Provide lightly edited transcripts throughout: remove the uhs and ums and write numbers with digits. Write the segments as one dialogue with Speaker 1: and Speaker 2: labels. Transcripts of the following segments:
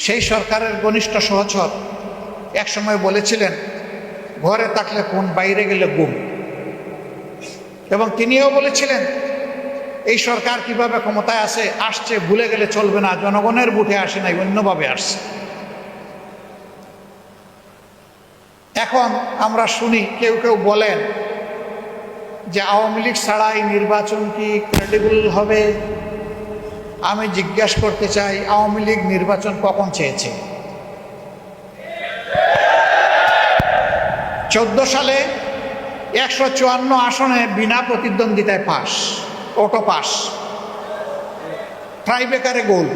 Speaker 1: সেই সরকারের ঘনিষ্ঠ সহচর একসময় বলেছিলেন, ঘরে থাকলে কোন, বাইরে গেলে গুম। এবং তিনিও বলেছিলেন, এই সরকার কিভাবে ক্ষমতায় আসছে ভুলে গেলে চলবে না, জনগণের বুথে আসে নাই, অন্যভাবে আসছে। এখন আমরা শুনি কেউ কেউ বলেন যে আওয়ামী লীগ ছাড়া এই নির্বাচন কি ক্রেডিবল হবে। আমি জিজ্ঞাসা করতে চাই, আওয়ামী লীগ নির্বাচন কখন চেয়েছে? 14 সালে 154 আসনে বিনা প্রতিদ্বন্দ্বিতায় পাস, অটো পাস, ট্রাইবেকারে গোল।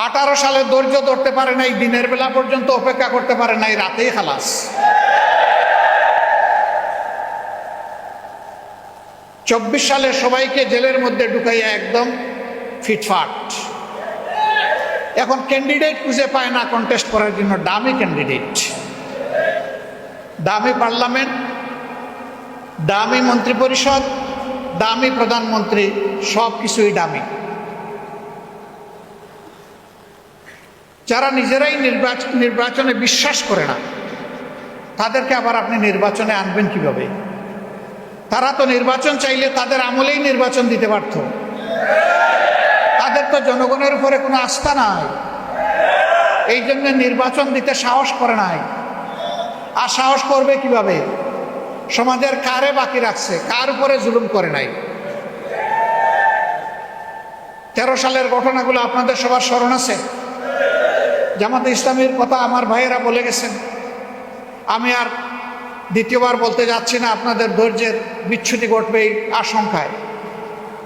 Speaker 1: 18 সালে ধৈর্য ধরতে পারে নাই, দিনের বেলা পর্যন্ত অপেক্ষা করতে পারে নাই, রাতেই খালাস। 24 সালে সবাইকে জেলের মধ্যে ঢুকাইয়া একদম ফিটফাট। এখন ক্যান্ডিডেট খুঁজে পায় না কন্টেস্ট করার জন্য, দামি ক্যান্ডিডেট, দামি পার্লামেন্ট, দামি মন্ত্রিপরিষদ, দামি প্রধানমন্ত্রী, সব কিছুই দামি। যারা নিজেরাই নির্বাচনে বিশ্বাস করে না, তাদেরকে আবার আপনি নির্বাচনে আনবেন কিভাবে? তারা তো নির্বাচন চাইলে তাদের আমলেই নির্বাচন দিতে পারত। তাদের তো জনগণের উপরে কোনো আস্থা নাই, এই জন্য নির্বাচন দিতে সাহস করে নাই। আর সাহস করবে কিভাবে? সমাজের কারে বাকি রাখছে, কার উপরে জুলুম করে নাই। 13 সালের ঘটনাগুলো আপনাদের সবার স্মরণ আছে। জামাতে ইসলামীর কথা আমার ভাইয়েরা বলে গেছেন, আমি আর দ্বিতীয়বার বলতে যাচ্ছি না, আপনাদের ধৈর্যের বিচ্যুতি ঘটবে এই আশঙ্কায়।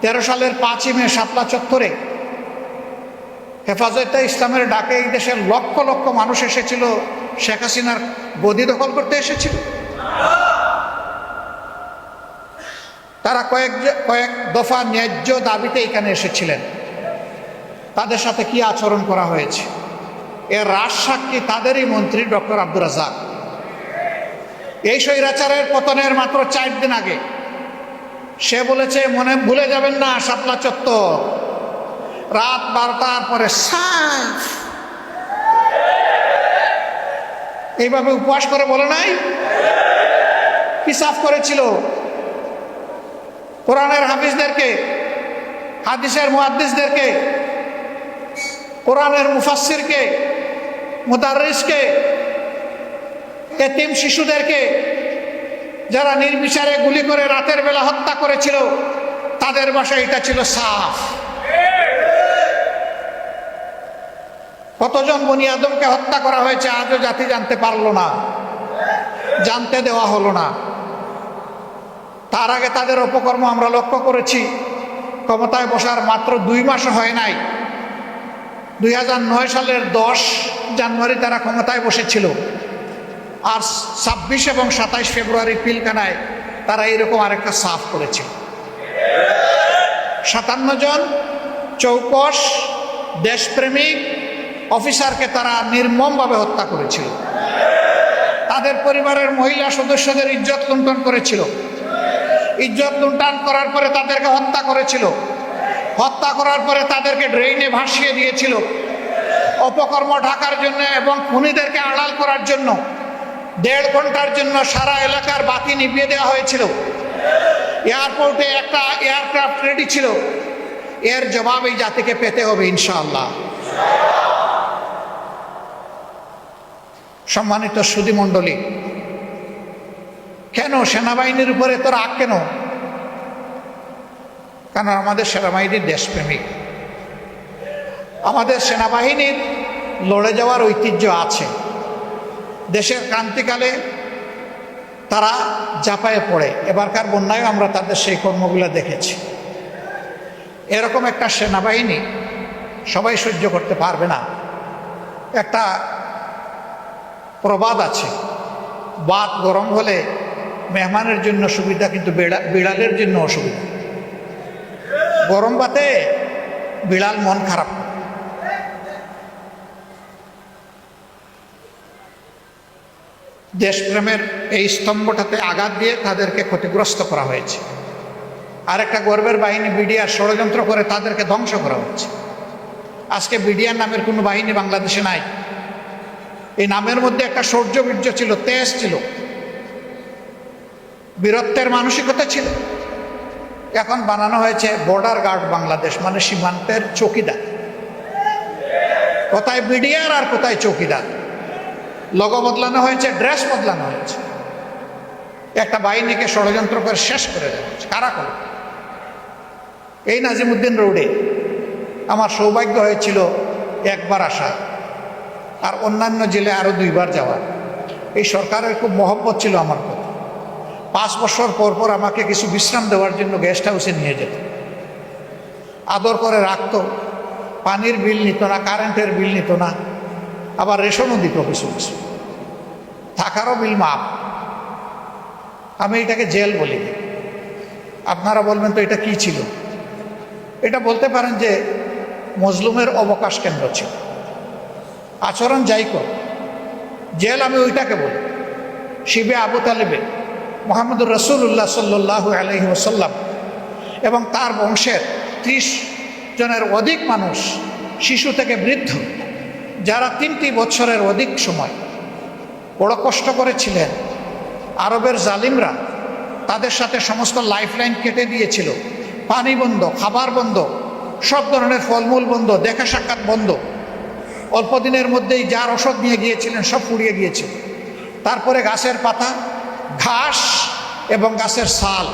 Speaker 1: 13 সালের 5ই মে শাপলা চত্বরে হেফাজতে ইসলামের ডাকে এই দেশের লক্ষ লক্ষ মানুষ এসেছিল, শেখ হাসিনার গদি দখল করতে এসেছিল। তারা কয়েক দফা ন্যায্য দাবিতে এখানে এসেছিলেন। তাদের সাথে কি আচরণ করা হয়েছে এর রাজ সাক্ষী তাদেরই মন্ত্রী ডক্টর আব্দুর রাজ্জাক। এই স্বৈরাচারের পতনের মাত্র 4 দিন আগে সে বলেছে, মনে ভুলে যাবেন না শাপলা চত্বর রাত 12টার পরে সাফ। এইভাবে উপবাস করে বলে নাই? কি সাফ করেছিল? কোরআনের হাফিজদেরকে, হাদিসের মুহাদ্দিসদেরকে, কোরআনের মুফাসসিরকে, মুদাররিসকে, এতিম শিশুদেরকে যারা নির্বিচারে গুলি করে রাতের বেলা হত্যা করেছিল, তাদের বাসায় এটা ছিল সাফ। কতজন বনি আদমকে হত্যা করা হয়েছে আজও জাতি জানতে পারল না, জানতে দেওয়া হলো না। তার আগে তাদের অপকর্ম আমরা লক্ষ্য করেছি। ক্ষমতায় বসার মাত্র 2 মাসও হয় নাই, 2009 সালের 10 জানুয়ারি তারা ক্ষমতায় বসেছিল, আর 26 এবং 27 ফেব্রুয়ারি পিলখানায় তারা এরকম আরেকটা সাফ করেছিল। 57 জন চৌকস দেশপ্রেমিক অফিসারকে তারা নির্মমভাবে হত্যা করেছিল। তাদের পরিবারের মহিলা সদস্যদের ইজ্জত লুণ্ঠন করেছিল। ইজ্জত লুণ্ঠন করার পরে তাদেরকে হত্যা করেছিল। হত্যা করার পরে তাদেরকে ড্রেইনে ভাসিয়ে দিয়েছিল। অপকর্ম ঢাকার জন্য এবং খুনিদেরকে আড়াল করার জন্য 1.5 ঘন্টার জন্য সারা এলাকার বাতি নিভিয়ে দেওয়া হয়েছিল। এয়ারপোর্টে একটা এয়ারক্রাফট রেডি ছিল। এর জবাব এই জাতিকে পেতে হবে ইনশাআল্লাহ। সম্মানিত সুধী মণ্ডলী, কেন সেনাবাহিনীর উপরে তো রাগ কেন? কারণ আমাদের সেনাবাহিনী দেশপ্রেমিক। আমাদের সেনাবাহিনীর লড়ে যাওয়ার ঐতিহ্য আছে। দেশের ক্রান্তিকালে তারা ঝাঁপায়ে পড়ে, এবারকার বন্যায় আমরা তাদের সেই কর্মগুলো দেখেছি। এরকম একটা সেনাবাহিনী সবাই সহ্য করতে পারবে না। একটা প্রবাদ আছে, ভাত গরম হলে মেহমানের জন্য সুবিধা, কিন্তু বিড়ালের জন্য অসুবিধা। গরম ভাতে বিড়াল মন খারাপ। দেশপ্রেমের এই স্তম্ভটাতে আঘাত দিয়ে তাদেরকে ক্ষতিগ্রস্ত করা হয়েছে। আর একটা গর্বের বাহিনী বিডিআর ষড়যন্ত্র করে তাদেরকে ধ্বংস করা হচ্ছে। আজকে বিডিআর নামের কোনো বাহিনী বাংলাদেশে নাই। এই নামের মধ্যে একটা শৌর্য বীর্য ছিল, তেজ ছিল, বীরত্বের মানসিকতা ছিল। এখন বানানো হয়েছে বর্ডার গার্ড বাংলাদেশ, মানে সীমান্তের চৌকিদার। কোথায় বিডিআর আর কোথায় চৌকিদার। লোগো বদলানো হয়েছে, ড্রেস বদলানো হয়েছে। একটা বাহিনীকে ষড়যন্ত্র করে শেষ করে দেওয়া হয়েছে। কারা করে? এই নাজিমউদ্দিন রোডে আমার সৌভাগ্য হয়েছিল একবার আসা, আর অন্যান্য জেলে আরও 2 বার যাওয়ার। এই সরকারের খুব মহব্বত ছিল আমার প্রতি। 5 বছর পর পর আমাকে কিছু বিশ্রাম দেওয়ার জন্য গেস্ট হাউসে নিয়ে যেত, আদর করে রাখতো। পানির বিল নিত না, কারেন্টের বিল নিত না, আবার রেশনও দিত কিছু কিছু, থাকারও বিল মাপ। আমি এটাকে জেল বলি। আপনারা বলবেন তো এটা কি ছিল? এটা বলতে পারেন যে মজলুমের অবকাশ কেন্দ্র ছিল। আচরণ যাই কর, জেল আমি ওইটাকে বলি। শিবে আবু তালেবে মুহাম্মদুর রাসূলুল্লাহ সাল্লাল্লাহু আলাইহি ওয়াসাল্লাম এবং তার বংশের 30 জনের অধিক মানুষ, শিশু থেকে বৃদ্ধ, যারা 3টি বছরের অধিক সময় বড় কষ্ট করেছিলেন। আরবের জালিমরা তাদের সাথে সমস্ত লাইফলাইন কেটে দিয়েছিল। পানি বন্ধ, খাবার বন্ধ, সব ধরনের ফলমূল বন্ধ, দেখা সাক্ষাৎ বন্ধ। অল্প দিনের মধ্যেই যার ওষুধ নিয়ে গিয়েছিলেন সব পুড়িয়ে গিয়েছিল। তারপরে গাছের পাতা, ঘাস এবং গাছের ছাল,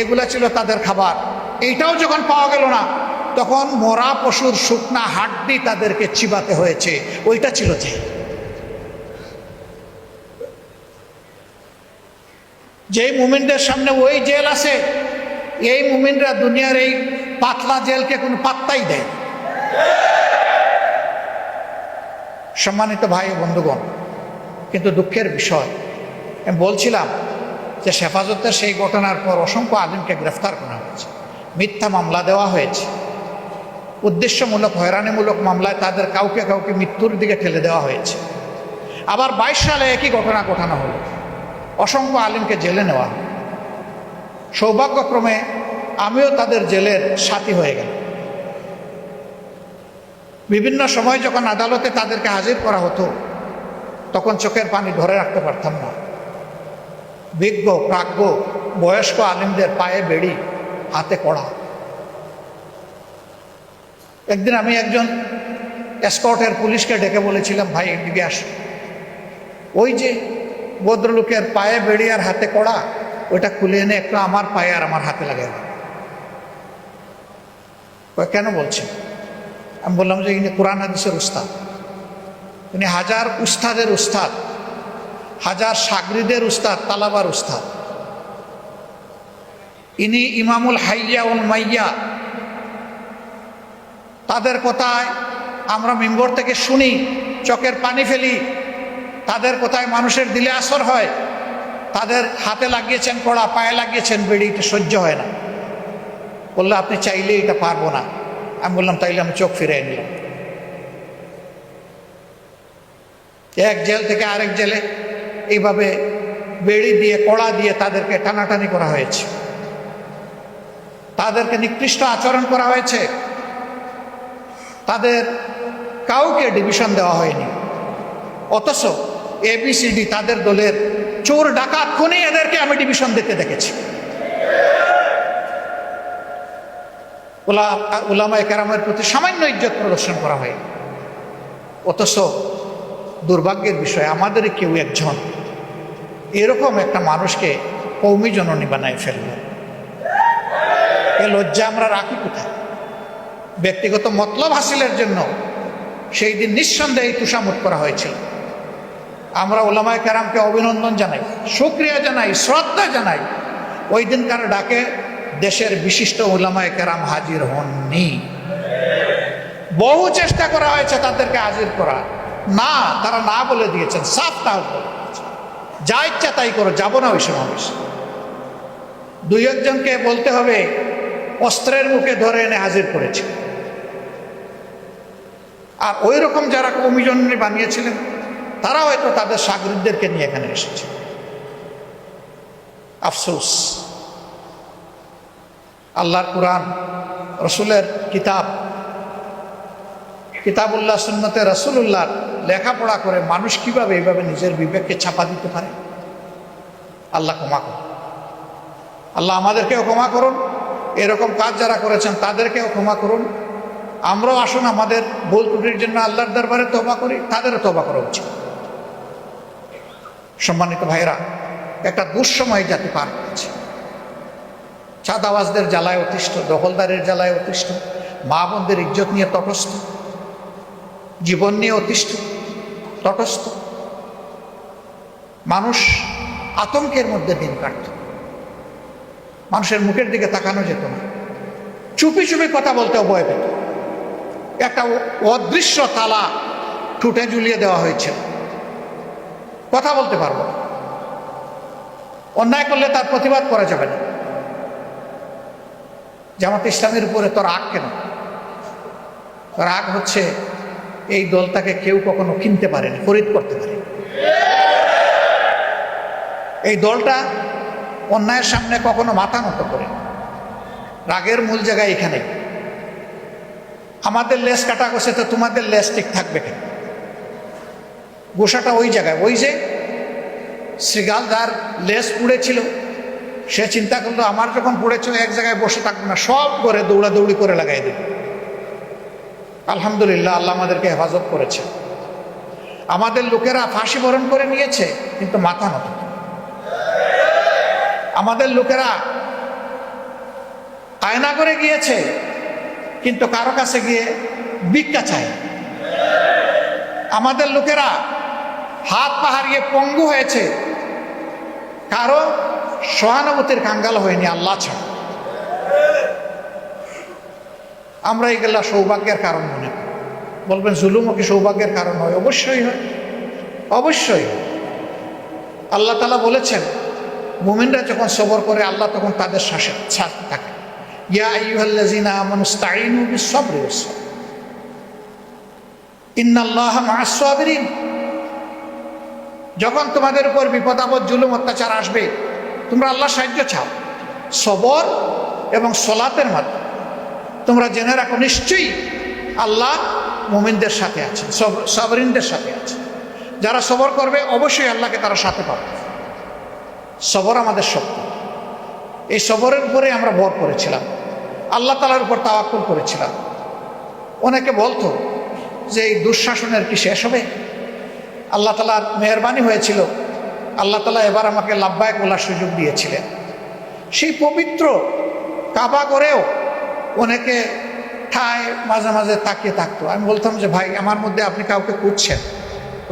Speaker 1: এগুলা ছিল তাদের খাবার। এইটাও যখন পাওয়া গেল না, তখন মরা পশুর শুকনা হাড্ডি তাদেরকে চিবাতে হয়েছে। ওইটা ছিল জেল। যেই মুমিনদের সামনে ওই জেল আছে, এই মুমিনরা দুনিয়ার এই পাতলা জেলকে কোনো পাত্তাই দেয়। সম্মানিত ভাই ও বন্ধুগণ, কিন্তু দুঃখের বিষয়, আমি বলছিলাম যে হেফাজতের সেই ঘটনার পর অসংখ্য আলিমকে গ্রেফতার করা হয়েছে, মিথ্যা মামলা দেওয়া হয়েছে, উদ্দেশ্যমূলক হয়রানিমূলক মামলায় তাদের কাউকে কাউকে মৃত্যুর দিকে ঠেলে দেওয়া হয়েছে। আবার 22 সালে একই ঘটনা ঘটানো হলো, অসংখ্য আলিমকে জেলে নেওয়া হলো। সৌভাগ্যক্রমে আমিও তাদের জেলের সাথী হয়ে গেলাম। বিভিন্ন সময় যখন আদালতে তাদেরকে হাজির করা হতো, তখন চোখের পানি ধরে রাখতে পারতাম না। বিজ্ঞ প্রাজ্ঞ বয়স্ক আলিমদের পায়ে বেড়ি, হাতে কড়া। একদিন আমি একজন এসকর্টের পুলিশকে ডেকে বলেছিলাম, ভাই এদিকে আস, ওই যে ভদ্রলোকের পায়ে বেড়ি আর হাতে কড়া, ওইটা খুলে এনে একটু আমার পায়ে আর আমার হাতে লাগাই। কেন বলছেন? আমি বললাম যে ইনি কোরআন হাদিসের উস্তাদ, উনি হাজার উস্তাদের উস্তাদ, হাজার সাগরিদের উস্তাদ, তালাবার উস্তাদ। ইনি ইমামুল হাইয়া উল মাইয়া। তাদের কথায় আমরা মিম্বর থেকে শুনি, চোখের পানি ফেলি। তাদের কথায় মানুষের দিলে আসর হয়। তাদের হাতে লাগিয়েছেন কড়া, পায়ে লাগিয়েছেন বেড়ি, এটা সহ্য হয় না। বললো আপনি চাইলে এটা পারবো না। আমি বললাম তাইলে আমি চোখ ফিরিয়ে নিলাম। এক জেল থেকে আরেক জেলে এইভাবে বেড়ি দিয়ে, কড়া দিয়ে তাদেরকে টানাটানি করা হয়েছে, তাদেরকে নিকৃষ্ট আচরণ করা হয়েছে। তাদের কাউকে ডিভিশন দেওয়া হয়নি, অথচ ABCD তাদের দলের চোর ডাকাত খুনি, এদেরকে আমি ডিভিশন দিতে দেখেছি। উলামায়ে কেরামের প্রতি সামান্য ইজ্জত প্রদর্শন করা হয়। অথচ দুর্ভাগ্যের বিষয়, আমাদের কেউ একজন এরকম একটা মানুষকে কওমি জননী বানায় ফেলল। এ লজ্জা আমরা রাখি কোথায়? ব্যক্তিগত মতলব হাসিলের জন্য সেই দিন নিঃসন্দেহে তুষামত করা হয়েছিল। আমরা উলামায়ে কেরামকে অভিনন্দন জানাই, শুকরিয়া জানাই, শ্রদ্ধা জানাই। ওই দিনকার ডাকে দেশের বিশিষ্ট উলামায়ে কেরাম হাজির হননি। বহু চেষ্টা করা হয়েছে তাদেরকে হাজির করা, না, তারা না বলে দিয়েছেন, সাফ তাও বলে দিয়েছেন, যা ইচ্ছা তাই করো, যাবো না ওই সমাবেশে। 2 একজনকে বলতে হবে অস্ত্রের মুখে ধরে এনে হাজির করেছে। আর ওই রকম যারা কওমি জননী বানিয়েছিলেন, তারা হয়তো তাদের সাগরিদদেরকে নিয়ে এখানে এসেছে। আফসোস, আল্লাহর কুরআন, রসুলের কিতাব, কিতাবুল্লাহ সুন্নতে রাসূলুল্লাহ লেখাপড়া করে মানুষ কিভাবে এইভাবে নিজের বিবেককে চাপা দিতে পারে? আল্লাহ ক্ষমা করুন, আল্লাহ আমাদেরকেও ক্ষমা করুন, এরকম কাজ যারা করেছেন তাদেরকেও ক্ষমা করুন। আমরাও আসুন আমাদের ভুল ত্রুটির জন্য আল্লাহর দরবারে তওবা করি, তাদেরও তওবা করা উচিত। সম্মানিত ভাইরা, একটা দুঃসময় জাতি পার করেছে। চাঁদাবাজদের জ্বালায় অতিষ্ঠ, দখলদারের জ্বালায় অতিষ্ঠ, মা বোনদের ইজ্জত নিয়ে তটস্থ, জীবন নিয়ে অতিষ্ঠ তটস্থ। মানুষ আতঙ্কের মধ্যে দিন কাটত, মানুষের মুখের দিকে তাকানো যেত না, চুপি চুপি কথা বলতেও ভয় পেত। একটা অদৃশ্য তালা ঠুটে ঝুলিয়ে দেওয়া হয়েছিল, কথা বলতে পারবো না, অন্যায় করলে তার প্রতিবাদ করা যাবে না। জামাত ইসলামের উপরে তোর রাগ কেন? রাগ হচ্ছে এই দলটাকে কেউ কখনো কিনতে পারেনি, খরিদ করতে পারে। এই দলটা অন্যায়ের সামনে কখনো মাথা নত করে। রাগের মূল জায়গায় এখানে। আমাদের লেজ কাটা গেছে, তো তোমাদের লেজ ঠিক থাকবে কেন? গোসাটা ওই জায়গায়। ওই যে শ্রীগাল যার লেজ পুড়েছিল, সে চিন্তা করলো আমার যখন পুড়েছিল এক জায়গায় বসে থাকবো না, সব করে দৌড়াদৌড়ি করে লাগাই দেব। আলহামদুলিল্লাহ, আল্লাহ আমাদেরকে হেফাজত করেছে। আমাদের লোকেরা ফাঁসি বরণ করে নিয়েছে, কিন্তু মাথা নত। আমাদের লোকেরা আয়না করে গিয়েছে, কিন্তু কারো কাছে গিয়ে ভিক্ষা চায়। আমাদের লোকেরা হাত পা হারিয়ে পঙ্গু হয়েছে, কারো সহানুভূতির কাঙ্গাল হয়নি আল্লাহ ছাড়া। আমরা এগুলা সৌভাগ্যের কারণ মনে করি। বলবেন জুলুমও কি সৌভাগ্যের কারণ হয়? অবশ্যই হয়, অবশ্যই। আল্লাহ তাআলা বলেছেন, মুমিনরা যখন সবর করে আল্লাহ তখন তাদের সাথে থাকে। ইয়া আইয়ুহাল্লাযীনা আমানু ইসতাঈনু বিস-সাবরি ওয়াস-সালাহ ইন্নাল্লাহা মা'আস-সাবিরিন। যখন তোমাদের উপর বিপদ আপদ জুলুম অত্যাচার আসবে, তোমরা আল্লাহর সাহায্য চাও সবর এবং সলাতের মাধ্যমে। তোমরা জেনে রাখো, নিশ্চয়ই আল্লাহ মুমিনদের সাথে আছেন, সাবরিনদের সাথে আছেন। যারা সবর করবে অবশ্যই আল্লাহকে তারা সাথে পাবে। সবর আমাদের শক্তি। এই সবরের উপরে আমরা ভর করেছিলাম, আল্লাহ তাআলার উপর তাওয়াক্কুল করেছিলাম। অনেকে বলতো যে এই দুঃশাসনের কি শেষ হবে? আল্লাহ তাআলার মেহেরবানি হয়েছিল, আল্লাহ তাআলা এবার আমাকে লাব্বাইক বলার সুযোগ দিয়েছিলেন। সেই পবিত্র কাবা করেও অনেকে ঠায় মাঝে মাঝে তাকিয়ে থাকতো। আমি বলতাম যে ভাই, আমার মধ্যে আপনি কাউকে খুঁজছেন?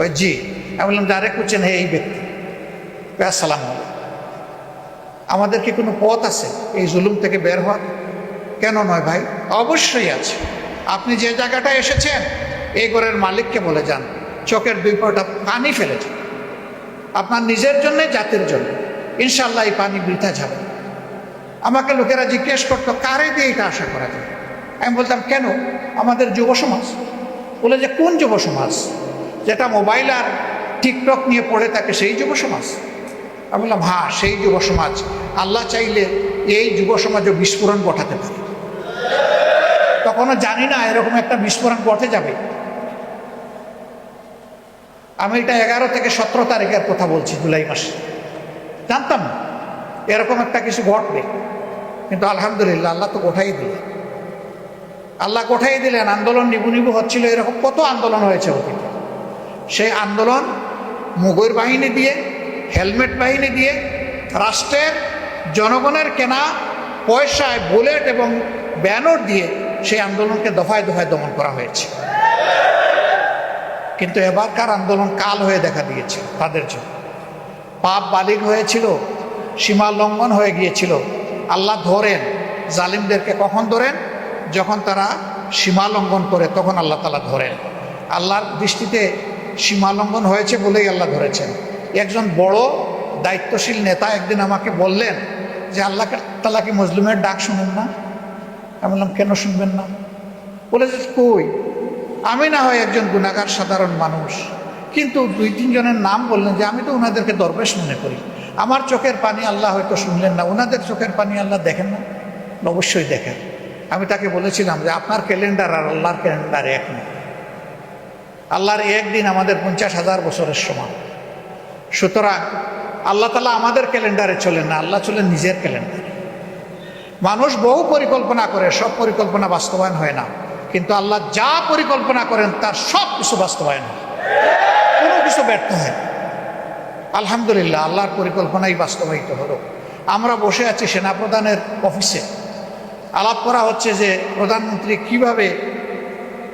Speaker 1: ওই জি। আমি বললাম, যারে খুঁজছেন এই ব্যক্তি। আসসালামু আলাইকুম। আমাদের কি কোনো পথ আছে এই জুলুম থেকে বের হওয়ার? কেন নয় ভাই, অবশ্যই আছে। আপনি যে জায়গাটায় এসেছেন, এই ঘরের মালিককে বলে যান, চোখের দুই ফোঁটা পানি ফেলেছেন আপনার নিজের জন্যে, জাতির জন্য। ইনশাআল্লাহ এই পানি বৃথা যাবে। আমাকে লোকেরা জিজ্ঞেস করতো, কারে দিয়ে এটা আশা করা যায়? আমি বলতাম, কেন? আমাদের যুব সমাজ। বলে যে কোন যুব সমাজ? যেটা মোবাইল আর টিকটক নিয়ে পড়ে থাকে, সেই যুব সমাজ? আমি বললাম, হ্যাঁ, সেই যুব সমাজ। আল্লাহ চাইলে এই যুব সমাজও বিস্ফোরণ ঘটাতে পারে। তখনও জানি না এরকম একটা বিস্ফোরণ ঘটে যাবে। আমি এটা 11 থেকে 17 তারিখের কথা বলছি, জুলাই মাসে। জানতাম না এরকম একটা কিছু ঘটবে, কিন্তু আলহামদুলিল্লাহ আল্লাহ তো গোঠাই দিলেন। আল্লাহ গোঠাই দিলেন। আন্দোলন নিবু নিবু হচ্ছিল, এরকম কত আন্দোলন হয়েছে অতীতে। সেই আন্দোলন মুঘল বাহিনী দিয়ে, হেলমেট বাহিনী দিয়ে, রাষ্ট্রের জনগণের কেনা পয়সায় বুলেট এবং ব্যানর দিয়ে সেই আন্দোলনকে দফায় দফায় দমন করা হয়েছে। কিন্তু এবারকার আন্দোলন কাল হয়ে দেখা দিয়েছে তাদের জন্য। পাপ বালিগ হয়েছিল, সীমা লঙ্ঘন হয়ে গিয়েছিল। আল্লাহ ধরেন জালিমদেরকে। কখন ধরেন? যখন তারা সীমা লঙ্ঘন করে, তখন আল্লাহ তাআলা ধরেন। আল্লাহর দৃষ্টিতে সীমা লঙ্ঘন হয়েছে বলেই আল্লাহ ধরেছেন। একজন বড় দায়িত্বশীল নেতা একদিন আমাকে বললেন যে, আল্লাহ তাআলা কি মজলুমের ডাক শুনেন না? আমি বললাম, কেন শুনবেন না? বলে যে, কই, আমি না হয় একজন গুনাহগার সাধারণ মানুষ, কিন্তু 2-3 জনের নাম বললেন যে আমি তো ওনাদেরকে দরবেশ মনে করি। আমার চোখের পানি আল্লাহ হয়তো শুনলেন না, ওনাদের চোখের পানি আল্লাহ দেখেন না? অবশ্যই দেখেন। আমি তাকে বলেছিলাম যে আপনার ক্যালেন্ডার আর আল্লাহর ক্যালেন্ডার এক নয়। আল্লাহর একদিন আমাদের 50,000 বছরের সমান। সুতরাং আল্লাহ তাআলা আমাদের ক্যালেন্ডারে চলেন না, আল্লাহ চলেন নিজের ক্যালেন্ডারে। মানুষ বহু পরিকল্পনা করে, সব পরিকল্পনা বাস্তবায়ন হয় না, কিন্তু আল্লাহ যা পরিকল্পনা করেন তার সব কিছু বাস্তবায়ন হয়, কোনো কিছু ব্যর্থ হয় না। আলহামদুলিল্লাহ, আল্লাহর পরিকল্পনাই বাস্তবায়িত হলো। আমরা বসে আছি সেনাপ্রধানের অফিসে, আলাপ করা হচ্ছে যে প্রধানমন্ত্রী কিভাবে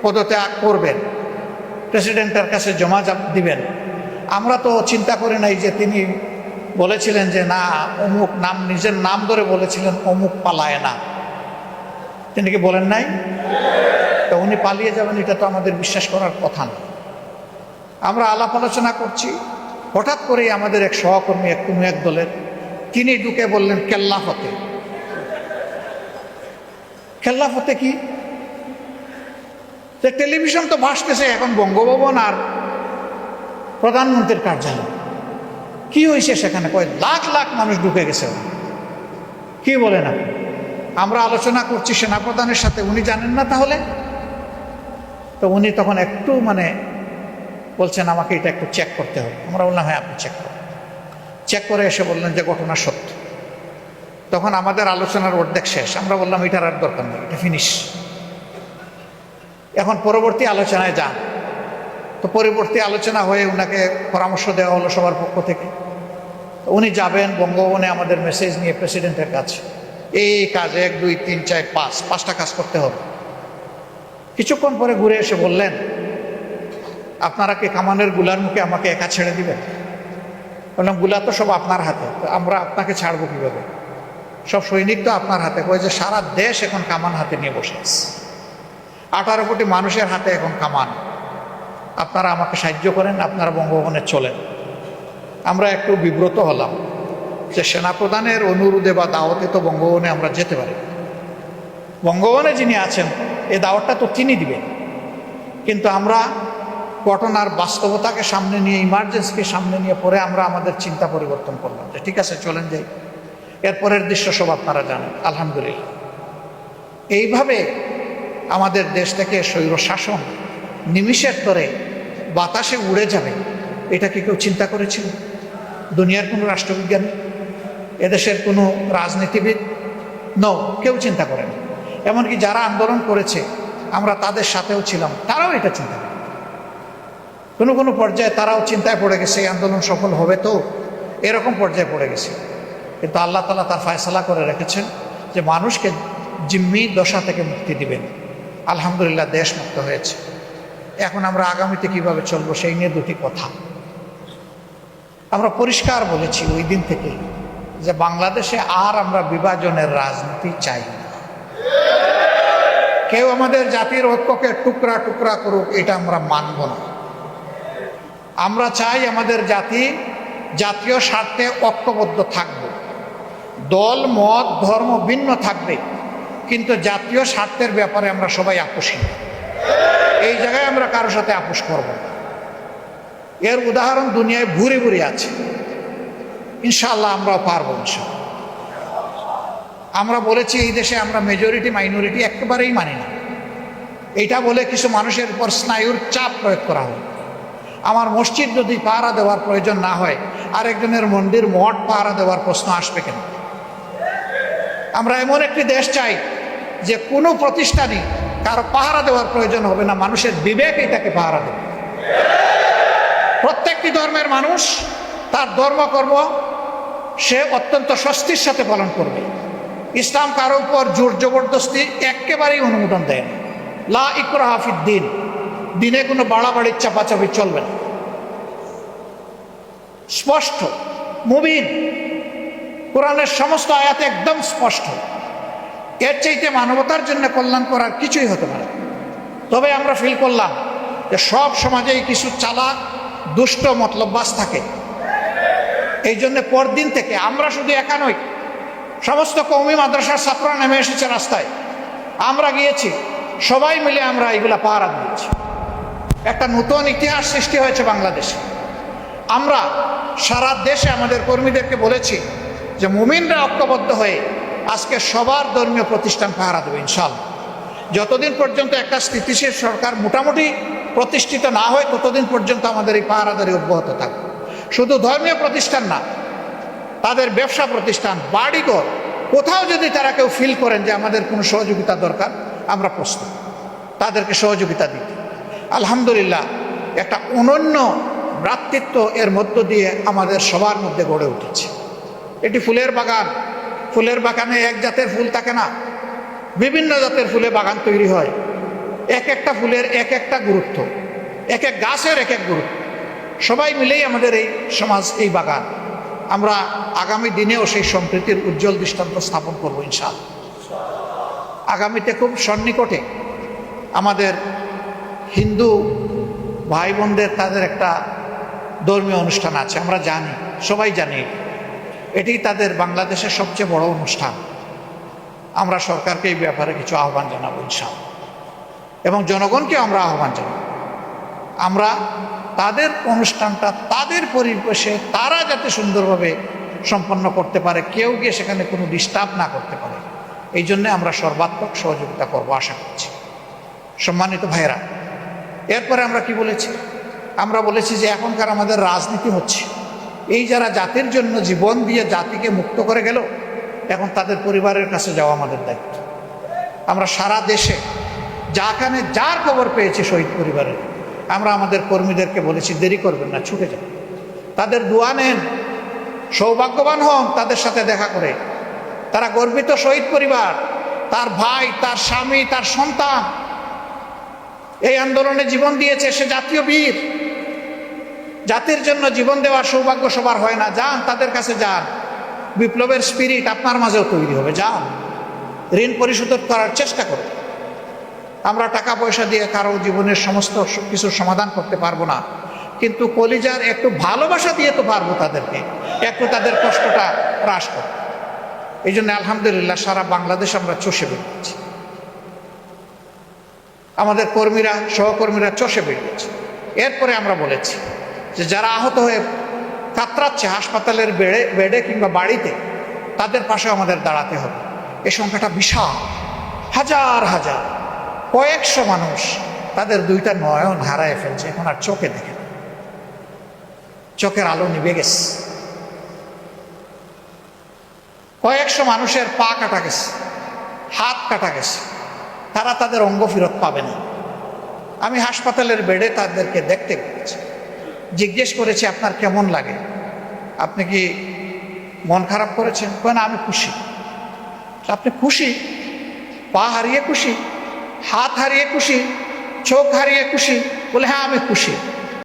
Speaker 1: পদত্যাগ করবেন, প্রেসিডেন্টের কাছে জমা দিবেন। আমরা তো চিন্তা করি নাই যে তিনি বলেছিলেন যে না, অমুক নাম, নিজের নাম ধরে বলেছিলেন অমুক পালায় না। তিনি কি বলেন নাই? তো উনি পালিয়ে যাবেন এটা তো আমাদের বিশ্বাস করার কথা না। আমরা আলাপ আলোচনা করছি, হঠাৎ করেই আমাদের এক সহকর্মী, কোনো এক দলের, তিনি ঢুকে বললেন কেল্লা ফতে। কেল্লা ফতে কি? টেলিভিশন তো ভাসতেছে এখন বঙ্গভবন আর প্রধানমন্ত্রীর কার্যালয়। কি হয়েছে সেখানে? কয় লাখ লাখ মানুষ ঢুকে গেছে। কি বলেন আপনি? আমরা আলোচনা করছি সেনাপ্রধানের সাথে, উনি জানেন না তাহলে? তো উনি তখন একটু বলছেন আমাকে এটা একটু চেক করতে হবে। আমরা বললাম হ্যাঁ, আপনি চেক করুন। চেক করে এসে বললেন যে ঘটনা সত্য। তখন আমাদের আলোচনার অর্ধেক শেষ। আমরা বললাম এটার আর দরকার নেই, এটা ফিনিশ, এখন পরবর্তী আলোচনায় যান। তো পরবর্তী আলোচনা হয়ে ওনাকে পরামর্শ দেওয়া হলো সবার পক্ষ থেকে। উনি যাবেন বঙ্গভবনে আমাদের মেসেজ নিয়ে প্রেসিডেন্টের কাছে, এই কাজ 1 2 3 4 5 5টা কাজ করতে হবে। কিছুক্ষণ পরে ঘুরে এসে বললেন আপনারা কি কামানের গুলার মুখে আমাকে একা ছেড়ে দিবেন? বললাম গুলা তো সব আপনার হাতে, তো আমরা আপনাকে ছাড়বো কীভাবে? সব সৈনিক তো আপনার হাতে। কয়ে যে সারা দেশ এখন কামান হাতে নিয়ে বসে আছে, 18 কোটি মানুষের হাতে এখন কামান। আপনারা আমাকে সাহায্য করেন, আপনারা বঙ্গভবনে চলেন। আমরা একটু বিব্রত হলাম যে সেনাপ্রধানের অনুরোধে বা দাওয়াতে তো বঙ্গভবনে আমরা যেতে পারি। বঙ্গভবনে যিনি আছেন এই দাওয়াতটা তো তিনি দিবেন, কিন্তু আমরা ঘটনার বাস্তবতাকে সামনে নিয়ে, ইমার্জেন্সিকে সামনে নিয়ে পরে আমরা আমাদের চিন্তা পরিবর্তন করলাম যে ঠিক আছে চলেন যাই। এরপরের দৃশ্য সব আপনারা জানেন আলহামদুলিল্লাহ। এইভাবে আমাদের দেশ থেকে স্বৈর শাসন নিমিষের তরে বাতাসে উড়ে যাবে, এটা কি কেউ চিন্তা করেছিল? দুনিয়ার কোনো রাষ্ট্রবিজ্ঞানী, এদেশের কোনো রাজনীতিবিদ? কেউ চিন্তা করেন। এমনকি যারা আন্দোলন করেছে আমরা তাদের সাথেও ছিলাম, তারাও এটা চিন্তা করে কোনো পর্যায়ে তারাও চিন্তায় পড়ে গেছে এই আন্দোলন সফল হবে তো, এরকম পর্যায়ে পড়ে গেছে। কিন্তু আল্লাহ তাআলা তার ফায়সালা করে রেখেছেন যে মানুষকে জিম্মি দশা থেকে মুক্তি দিবেন। আলহামদুলিল্লাহ, দেশ মুক্ত হয়েছে। এখন আমরা আগামীতে কিভাবে চলবো সেই নিয়ে দুটি কথা আমরা পরিষ্কার বলেছি ওই দিন থেকে, যে বাংলাদেশে আর আমরা বিভাজনের রাজনীতি চাই না। কেউ আমাদের জাতির ঐক্যকে টুকরা টুকরা করুক, এটা আমরা মানব না। আমরা চাই আমাদের জাতীয় স্বার্থে ঐক্যবদ্ধ থাকবে। দল মত ধর্ম ভিন্ন থাকবে, কিন্তু জাতীয় স্বার্থের ব্যাপারে আমরা সবাই আপোষহীন। এই জায়গায় আমরা কারোর সাথে আপোষ করব না। এর উদাহরণ দুনিয়ায় ভুরি ভুরি আছে। ইনশাআল্লাহ আমরাও পারবো। ইনশাআল্লাহ আমরা বলেছি এই দেশে আমরা মেজরিটি মাইনরিটি একেবারেই মানি না। এইটা বলে কিছু মানুষের উপর স্নায়ুর চাপ প্রয়োগ করা হয়। আমার মসজিদ যদি পাহারা দেওয়ার প্রয়োজন না হয়, আরেকজনের মন্দির মঠ পাহারা দেওয়ার প্রশ্ন আসবে কেন? আমরা এমন একটি দেশ চাই যে কোনো প্রতিষ্ঠানই কারো পাহারা দেওয়ার প্রয়োজন হবে না, মানুষের বিবেক এটাকে পাহারা দেবে। প্রত্যেকটি ধর্মের মানুষ তার ধর্মকর্ম সে অত্যন্ত স্বস্তির সাথে পালন করবে। ইসলাম কারো উপর জোর জবরদস্তি একেবারেই অনুমোদন দেয় না। লা ইকরাহা ফিদ্দিন, দিনে কোনো বাড়াবাড়ির চাপাচাপি চলবে না। স্পষ্ট মুবিন, কোরআনের সমস্ত আয়াতে একদম স্পষ্ট। এর চাইতে মানবতার জন্য কল্যাণ করার কিছুই হতে পারে। তবে আমরা ফিল করলাম যে সব সমাজেই কিছু চালাক দুষ্ট মতলববাজ থাকে। এই জন্য পরদিন থেকে আমরা শুধু একা নই, সমস্ত কওমি মাদ্রাসার ছাত্ররা নেমে এসেছে রাস্তায়। আমরা গিয়েছি, সবাই মিলে আমরা এগুলা পাহারা দিয়েছি। একটা নতুন ইতিহাস সৃষ্টি হয়েছে বাংলাদেশে। আমরা সারা দেশে আমাদের কর্মীদেরকে বলেছি যে মুমিনরা ঐক্যবদ্ধ হয়ে আজকে সবার ধর্মীয় প্রতিষ্ঠান পাহারা দেবে ইনশাআল্লাহ। যতদিন পর্যন্ত একটা স্থিতিশীল সরকার মোটামুটি প্রতিষ্ঠিত না হয় ততদিন পর্যন্ত আমাদের এই পাহারাদারি অব্যাহত থাকবে। শুধু ধর্মীয় প্রতিষ্ঠান না, তাদের ব্যবসা প্রতিষ্ঠান, বাড়িঘর, কোথাও যদি তারা কেউ ফিল করেন যে আমাদের কোনো সহযোগিতা দরকার, আমরা প্রস্তুত তাদেরকে সহযোগিতা দিতে। আলহামদুলিল্লাহ, একটা অনন্য ভ্রাতৃত্ব এর মধ্য দিয়ে আমাদের সবার মধ্যে গড়ে উঠেছে। এটি ফুলের বাগান। ফুলের বাগানে এক জাতের ফুল থাকে না, বিভিন্ন জাতের ফুলে বাগান তৈরি হয়। এক একটা ফুলের এক একটা গুরুত্ব, এক এক গাছের এক এক গুরুত্ব। সবাই মিলেই আমাদের এই সমাজ, এই বাগান। আমরা আগামী দিনেও সেই সম্প্রীতির উজ্জ্বল দৃষ্টান্ত স্থাপন করবো ইনশাআল্লাহ। আগামীতে খুব সন্নিকটে আমাদের হিন্দু ভাই বোনদের তাদের একটা ধর্মীয় অনুষ্ঠান আছে, আমরা জানি, সবাই জানি। এটি তাদের বাংলাদেশের সবচেয়ে বড় অনুষ্ঠান। আমরা সরকারকে এই ব্যাপারে কিছু আহ্বান জানাবো ইনশাআল্লাহ, এবং জনগণকে আমরা আহ্বান জানাবো। আমরা তাদের অনুষ্ঠানটা তাদের পরিবেশে তারা যাতে সুন্দরভাবে সম্পন্ন করতে পারে, কেউ গিয়ে সেখানে কোনো ডিস্টার্ব না করতে পারে, এই জন্যে আমরা সর্বাত্মক সহযোগিতা করবো আশা করছি। সম্মানিত ভাইয়েরা, এরপরে আমরা কি বলেছি? আমরা বলেছি যে এখনকার আমাদের রাজনীতি হচ্ছে, এই যারা জাতির জন্য জীবন দিয়ে জাতিকে মুক্ত করে গেল, এখন তাদের পরিবারের কাছে যাওয়া আমাদের দায়িত্ব। আমরা সারা দেশে যাখানে যার খবর পেয়েছি শহীদ পরিবারের, আমরা আমাদের কর্মীদেরকে বলেছি দেরি করবেন না, ছুটে যান, তাদের দোয়া নেন, সৌভাগ্যবান হন তাদের সাথে দেখা করে। তারা গর্বিত শহীদ পরিবার, তার ভাই, তার স্বামী, তার সন্তান এই আন্দোলনে জীবন দিয়েছে, সে জাতীয় বীর। জাতির জন্য জীবন দেওয়ার সৌভাগ্য সবার হয় না। যান, তাদের কাছে যান, বিপ্লবের স্পিরিট আপনার মাঝেও তৈরি হবে। যান, ঋণ পরিশোধ করার চেষ্টা করুন। আমরা টাকা পয়সা দিয়ে কারো জীবনের সমস্ত কিছুর সমাধান করতে পারবো না, কিন্তু কলিজার একটু ভালোবাসা দিয়ে তো পারবো তাদেরকে, একটু তাদের কষ্টটা হ্রাস করতে। এই জন্য আলহামদুলিল্লাহ সারা বাংলাদেশ আমরা চষে বেরিয়েছি, আমাদের কর্মীরা, সহকর্মীরা চষে বেরিয়েছে। এরপরে আমরা বলেছি যে যারা আহত হয়ে কাতরাচ্ছে হাসপাতালের বেডে কিংবা বাড়িতে, তাদের পাশে আমাদের দাঁড়াতে হবে। এই সংখ্যাটা বিশাল, হাজার হাজার, কয়েকশো মানুষ তাদের দুইটা নয়ন হারায় ফেলছে, এখন আর চোখে দেখে না, চোখের আলো নিভে গেছে। কয়েকশো মানুষের পা কাটা গেছে, হাত কাটা গেছে, তারা তাদের অঙ্গ ফেরত পাবে না। আমি হাসপাতালের বেডে তাদেরকে দেখতে পেয়েছি, জিজ্ঞেস করেছি আপনার কেমন লাগে, আপনি কি মন খারাপ করেছেন? না, আমি খুশি। আপনি খুশি? পা হারিয়ে খুশি, হাত হারিয়ে খুশি, চোখ হারিয়ে খুশি? বলে হ্যাঁ, আমি খুশি।